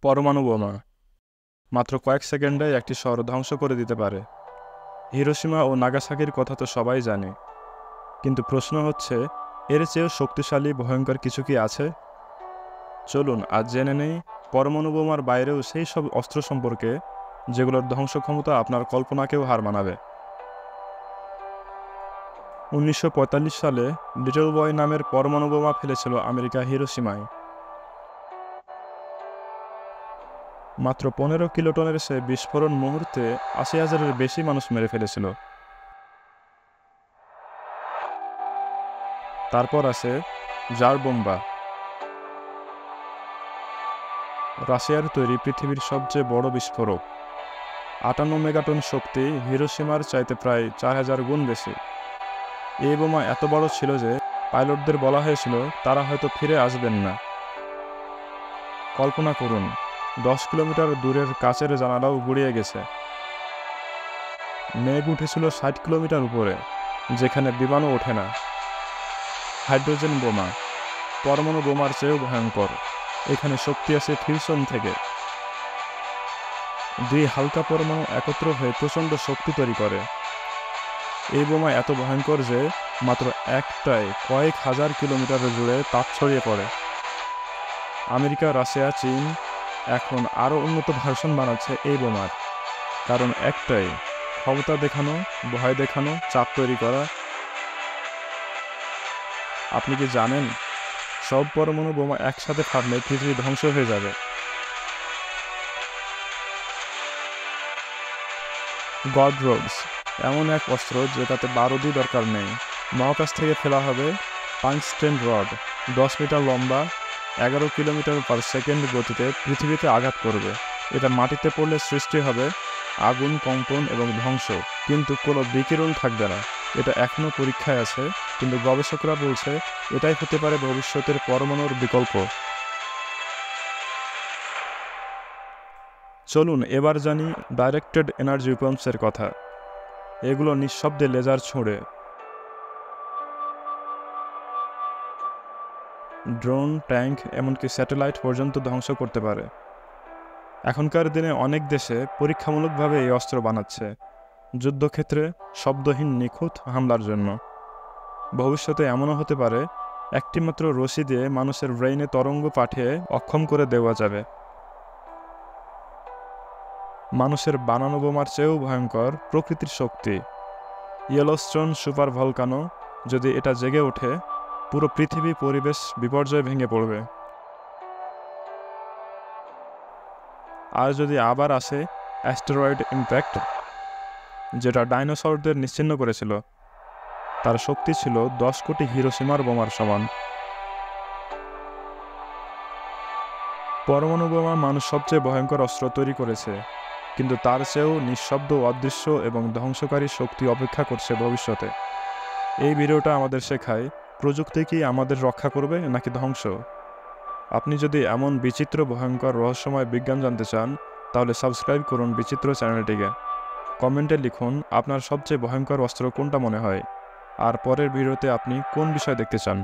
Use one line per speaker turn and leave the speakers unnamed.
পরমাণু বোমা মাত্র কয়েক সেকেন্ডে একটি শহর ধ্বংস করে দিতে পারে। হিরোশিমা ও নাগাসাকির কথা তো সবাই জানে, কিন্তু প্রশ্ন হচ্ছে, এর চেয়েও শক্তিশালী ভয়ঙ্কর কিছু কি আছে? চলুন আজ জেনে নেই পরমাণু বোমার বাইরেও সেই সব অস্ত্র সম্পর্কে যেগুলোর ধ্বংস ক্ষমতা আপনার কল্পনাকেও হার মানাবে। 1945 সালে লিটল বয় নামের পরমাণু বোমা ফেলেছিল আমেরিকা হিরোশিমায়। মাত্র 15 কিলোটনের সে বিস্ফোরণ মুহূর্তে 80,000-এর বেশি মানুষ মেরে ফেলেছিল। তারপর আছে জার বোম্বা, রাশিয়ার তৈরি পৃথিবীর সবচেয়ে বড় বিস্ফোরক। 58 মেগাটন শক্তি, হিরোশিমার চাইতে প্রায় 4000 গুণ বেশি। এই বোমা এত বড় ছিল যে পাইলটদের বলা হয়েছিল তারা হয়তো ফিরে আসবেন না। কল্পনা করুন, 10 কিলোমিটার দূরের কাচের জানালাও গুড়িয়ে গেছে। মেঘ উঠেছিল 60 কিলোমিটার উপরে, যেখানে বিমানও ওঠে না। হাইড্রোজেন বোমা পরমাণু বোমার চেয়েও ভয়ঙ্কর। এখানে শক্তি আসে ফিউশন থেকে। দুই হালকা পরমাণু একত্র হয়ে প্রচণ্ড শক্তি তৈরি করে। এই বোমা এত ভয়ঙ্কর যে মাত্র একটাই কয়েক হাজার কিলোমিটার জুড়ে তাপ ছড়িয়ে পড়ে। আমেরিকা, রাশিয়া, চীন এখন আরও উন্নত ভার্সন বানাচ্ছে এই বোমার। কারণ একটাই, ক্ষমতা দেখানো, ভয় দেখানো, চাপ তৈরি করা। আপনি কি জানেন, সব পরমাণু বোমা একসাথে ফাটলে পৃথিবী ধ্বংস হয়ে যাবে। গড রোডস এমন এক অস্ত্র যেটাতে বারুদই দরকার নেই। মহাকাশ থেকে ফেলা হবে টাংস্টেন রড, 10 মিটার লম্বা, 11 কিলোমিটার পার সেকেন্ড গতিতে পৃথিবীতে আঘাত করবে। এটা মাটিতে পড়লে সৃষ্টি হবে আগুন, কম্পন এবং ধ্বংস, কিন্তু কোনো বিকিরণ থাকবে না। এটা এখনও পরীক্ষায় আছে, কিন্তু গবেষকরা বলছে এটাই হতে পারে ভবিষ্যতের পরমাণুর বিকল্প। চলুন এবার জানি ডাইরেক্টেড এনার্জি ওয়েপন্সের কথা। এগুলো নিঃশব্দে লেজার ছোঁড়ে ড্রোন, ট্যাঙ্ক, এমনকি স্যাটেলাইট পর্যন্ত ধ্বংস করতে পারে। এখনকার দিনে অনেক দেশে পরীক্ষামূলকভাবে এই অস্ত্র বানাচ্ছে, যুদ্ধক্ষেত্রে শব্দহীন নিখুঁত হামলার জন্য। ভবিষ্যতে এমনও হতে পারে একটিমাত্র রশি দিয়ে মানুষের ব্রেইনে তরঙ্গ পাঠিয়ে অক্ষম করে দেওয়া যাবে। মানুষের বানানো বোমার চেয়েও ভয়ঙ্কর প্রকৃতির শক্তি। ইয়েলোস্টোন সুপার ভলকানো, যদি এটা জেগে ওঠে, পুরো পৃথিবী পরিবেশ বিপর্যয় ভেঙে পড়বে। আর যদি আবার আসে অ্যাস্টেরয়েড ইম্প্যাক্ট, যেটা ডাইনোসরদের নিশ্চিহ্ন করেছিল, তার শক্তি ছিল 10 কোটি হিরোশিমার বোমার সমান। পরমাণু বোমা মানুষ সবচেয়ে ভয়ঙ্কর অস্ত্র তৈরি করেছে, কিন্তু তার চেয়েও নিঃশব্দ, অদৃশ্য এবং ধ্বংসকারী শক্তি অপেক্ষা করছে ভবিষ্যতে। এই ভিডিওটা আমাদের শেখায় প্রযুক্তি কি আমাদের রক্ষা করবে নাকি ধ্বংস। আপনি যদি এমন বিচিত্র, ভয়ঙ্কর, রহস্যময় বিজ্ঞান জানতে চান, তাহলে সাবস্ক্রাইব করুন বিচিত্র চ্যানেলটিকে। কমেন্টে লিখুন আপনার সবচেয়ে ভয়ঙ্কর অস্ত্র কোনটা মনে হয়, আর পরের ভিডিওতে আপনি কোন বিষয় দেখতে চান।